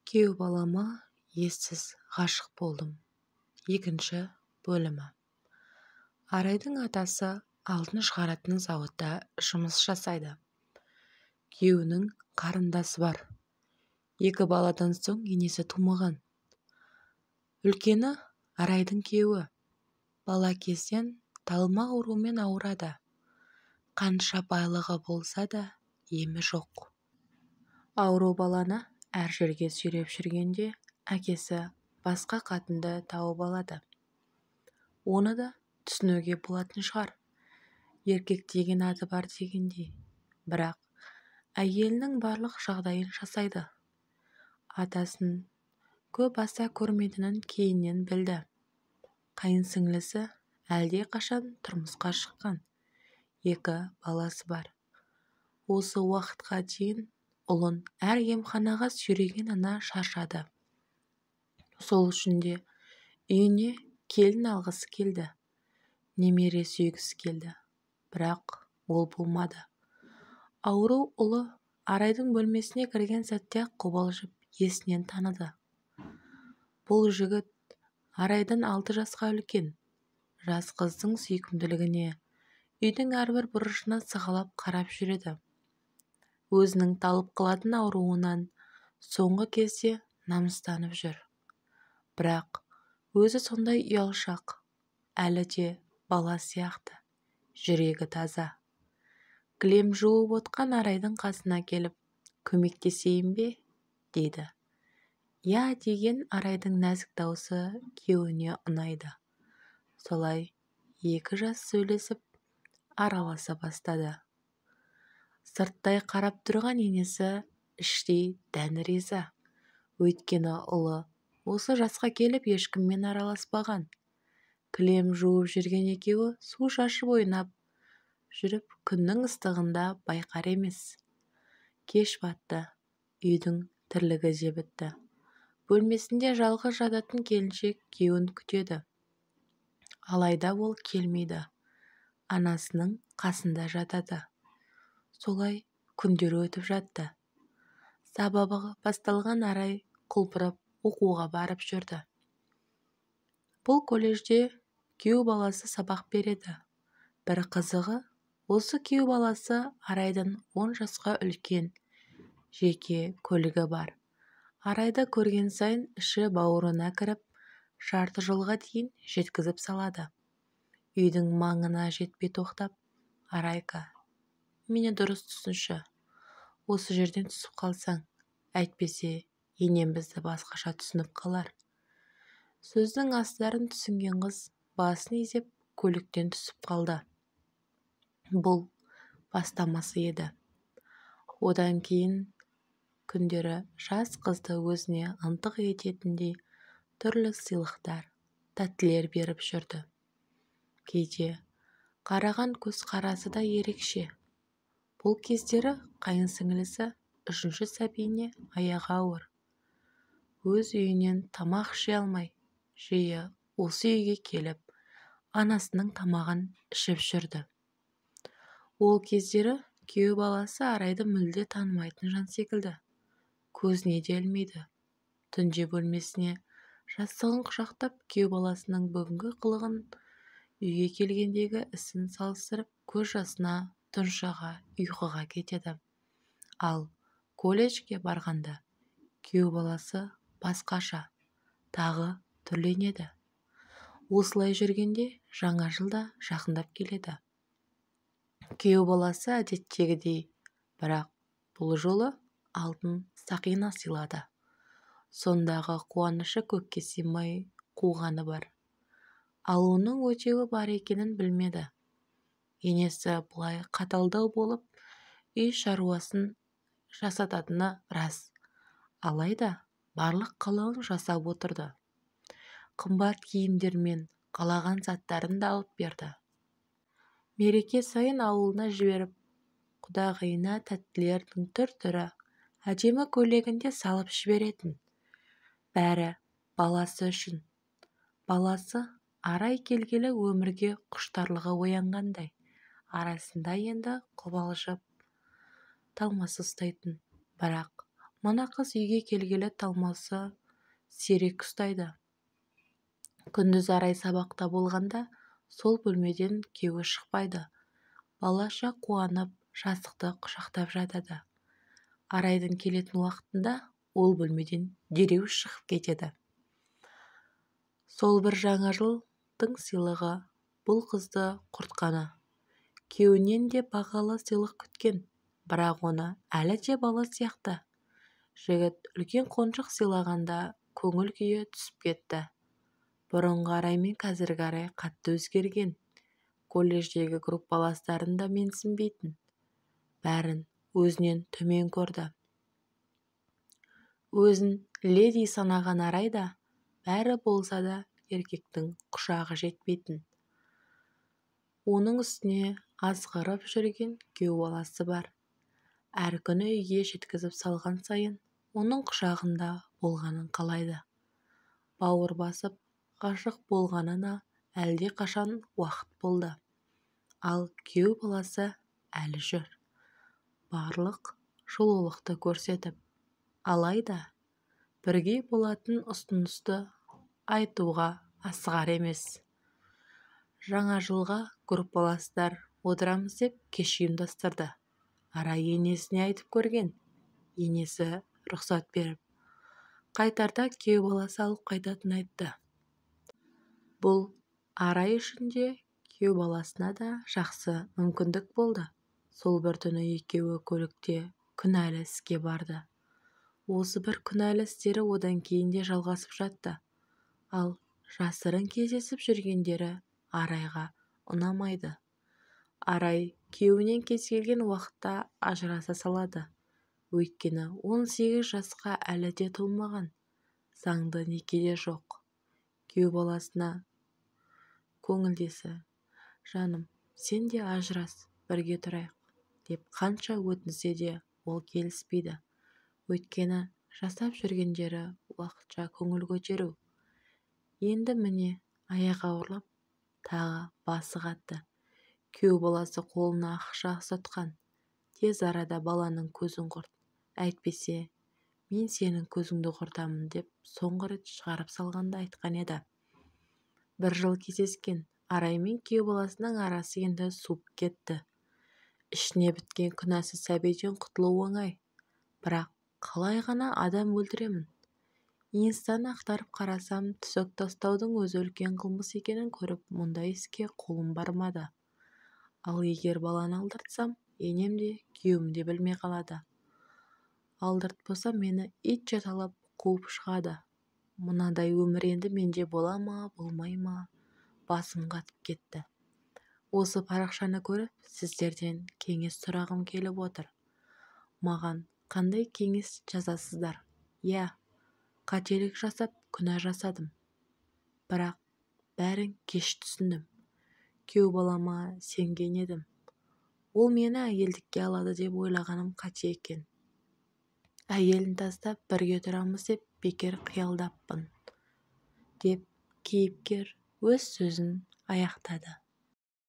Күйеу балама ессіз ғашық болдым. Екінші бөлімі. Арайдың атасы алтын шығаратын зауытта жұмыс жасайды. Күйеуінің қарындасы бар. Екі баладан соң енесі тумаған. Үлкені Арайдың күйеуі. Бала кезден талма ауруымен ауырады. Қанша байлығы болса да емі жоқ. Ауру баланы әр жерге сүйреп жүргенде әкесі басқа қатынды тауып алады. Оны да түсінуге болатын шығар. Еркек деген аты бар дегендей. Бірақ әйелінің барлық жағдайын жасайды. Атасын көп аса көрмейтінін кейіннен білді. Қайынсіңлісі әлде қашан тұрмысқа шыққан. Екі баласы бар. Осы уақытқа дейін ұлын әр емханаға сүйреген ана шаршады. Сол үшін де үйіне келін алғысы келді. Немере сүйгісі келді. Бірақ ол болмады. Ауру ұлы Арайдың бөлмесіне кірген сәтте қобалжып есінен таныды. Бұл жігіт Арайдан 6 жасқа үлкен. Жас қыздың сүйкімділігіне үйдің әрбір бұрышына сығалап қарап жүреді. Өзінің талып қылатын ауруынан соңғы кезде намыстанып жүр. Бірақ өзі сондай ұялшақ, әлі де бала сияқты, жүрегі таза. Кілем жуып отқан Арайдың қасына келіп, көмектесейін бе? дейді. Я деген Арайдың нәзік даусы күйеуіне ұнайды. Солай екі жас сөйлесіп, араласа бастады. Сырттай қарап тұрған енесі іштей дән риза. Өйткені ұлы осы жасқа келіп ешкіммен араласпаған. Кілем жуып жүрген екеуі су шашып ойнап жүріп күннің ыстығында байқар емес. Кеш батты. Үйдің тірлігі де бітті. Бөлмесінде жалғыз жататын келіншек күйеуін күтеді. Алайда ол келмейді. Анасының қасында жатады. Солай күндер өтіп жатты. Сабағы басталған Арай құлпырып оқуға барып жүрді. Бұл колледжде күйеу баласы сабақ береді. Бір қызығы, осы күйеу баласы Арайдан 10 жасқа үлкен. Жеке көлігі бар. Арайды көрген сайын іші бауырына кіріп, жарты жолға дейін жеткізіп салады. Үйдің маңына жетпей тоқтап, Арайка, мені дұрыс түсінші. Осы жерден түсіп қалсаң, әйтпесе енем бізді басқаша түсініп қалар. Сөздің астарын түсінген қыз басын изеп көліктен түсіп қалды. Бұл бастамасы еді. Одан кейін күндері жас қызды өзіне ынтық ететіндей түрлі сыйлықтар, тәттілер беріп жүрді. Кейде қараған көз қарасы да ерекше. Бұл кездері қайынсіңлісі 3-ші сәбиіне аяғы ауыр. Өз үйінен тамақ іше алмай, жиі осы үйге келіп, анасының тамағын ішіп жүрді. Ол кездері күйеу баласы Арайды мүлде танымайтын жан секілді. Көзіне де ілмейді. Түнде бөлмесіне жастығын құшақтап, күйеу баласының бүгінгі қылығын, үйге келгендегі ісін салыстырып, көз жасына тұншыға ұйқыға кетеді. Ал колледжге барғанда күйеу баласы басқаша, тағы түрленеді. Осылай жүргенде жаңа жылда жақындап келеді. Күйеу баласы әдеттегідей, бірақ бұл жолы алтын сақина сыйлады. Сондағы қуанышы көкке сыймай қуғаны бар. Ал оның өтеуі бар екенін білмеді. Енесі бұлай қаталдау болып, үй шаруасын жасататыны рас. Алайда барлық қалауын жасап отырды. Қымбат киімдер мен қалаған заттарын да алып берді. Мереке сайын ауылына жіберіп, құдағиына тәттілердің түр-түрі, әдемі көйлегінде салып жіберетін. Бәрі баласы үшін. Баласы Арай келгелі өмірге құштарлығы оянғандай. Арасында енді қобалжып талмасы ұстайтын. Бірақ Мына қыз үйге келгелі талмасы сирек ұстайды. Күндіз Арай сабақта болғанда сол бөлмеден күйеуі шықпайды. Балаша қуанып жастықты құшақтап жатады. Арайдың келетін уақытында ол бөлмеден дереу шығып кетеді. Сол бір жаңа жылдың сыйлығы бұл қызды құртқаны. Күйеуінен де бағалы сыйлық күткен, бірақ оны әлі де бала сияқты. Жігіт үлкен қонжық сыйлағанда көңіл күйі түсіп кетті. Бұрынғы Арай мен қазіргі Арай қатты өзгерген. Колледждегі группаластарын да менсінбейтін. Бәрін өзінен төмен көрді. Өзін леди санаған Арай да бәрі болса да еркектің құшағы жетпейтін. Оның үстіне азғырып жүрген күйеу баласы бар. Әр күні үйге жеткізіп салған сайын оның құшағында болғанын қалайды. Бауыр басып ғашық болғанына әлде қашан уақыт болды. Ал күйеу баласы әлі жүр. Барлық жылулықты көрсетіп, алайда бірге болатын ұсынысты айтуға асығар емес. Жаңа жылға группаластар отырамыз деп кеш ұйымдастырды. Арай енесіне айтып көрген. Енесі рұқсат беріп, қайтарда күйеу баласы алып қайтатын айтты. Бұл Арай үшін де күйеу баласына да жақсы мүмкіндік болды. Сол бір түні екеуі көлікте күнәлі іске барды. Осы бір күнәлі істері одан кейін де жалғасып жатты. Ал жасырын кездесіп жүргендері Арайға ұнамайды. Арай күйеуінен кез келген уақытта ажыраса салады. Өйткені 18 жасқа әлі де толмаған. Заңды некеде жоқ. Күйеу баласына көңілдесі, жаным, сен де ажырас, бірге тұрайық, деп қанша өтінсе де ол келіспейді. Өйткені жасап жүргендері уақытша көңіл көтеру. Енді міне аяғы ауырлап, тағы басы қатты. Күйеу баласы қолына ақша ұстатқан. Тез арада баланың көзін құрт. Әйтпесе, мен сенің көзіңді құртамын деп соңғы рет шығарып салғанда айтқан еді. Бір жыл кездескен Арай мен күйеу баласының арасы енді суып кетті. Ішіне біткен күнәсіз сәбиден құтылу оңай. Бірақ қалай ғана адам өлтіремін? Инстаны ақтарып қарасам, түсік тастаудың өзі үлкен қылмыс екенін көріп, мұндай іске қолым бармады. Ал егер баланы алдыртсам, енем де күйеуім де білмей қалады. Алдыртпаса мені ит жаталап қуып шығады. Мынадай өмір енді менде бола ма, болмай ма? Басым қатып кетті. Осы парақшаны көріп, сіздерден кеңес сұрағым келіп отыр. Маған қандай кеңес жазасыздар? Иә, қателік жасап, күнә жасадым. Бірақ бәрін кеш түсіндім. Күйеу балама сенген едім. Ол мені әйелдікке алады деп ойлағаным қате екен. Әйелін тастап бірге тұрамыз деп бекер қиялдаппын, деп кейіпкер өз сөзін аяқтады.